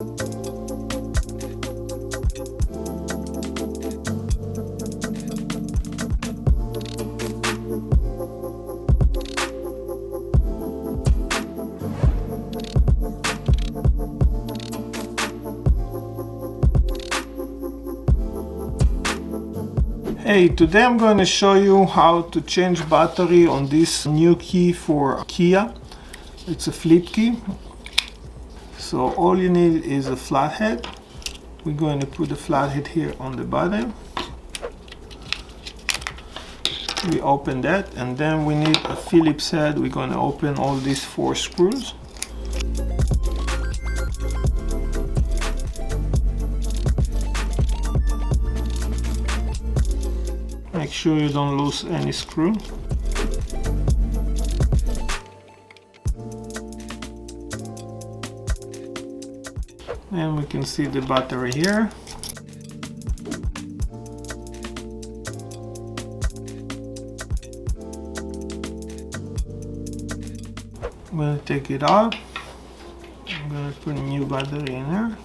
Hey, today I'm going to show you how to change battery on this new key for Kia. It's a flip key. So all you need is a flathead. We're going to put the flathead here on the bottom. We open that, and then we need a Phillips head. We're going to open all these 4 screws. Make sure you don't lose any screw. And we can see the battery here. I'm going to take it out. I'm going to put a new battery in there.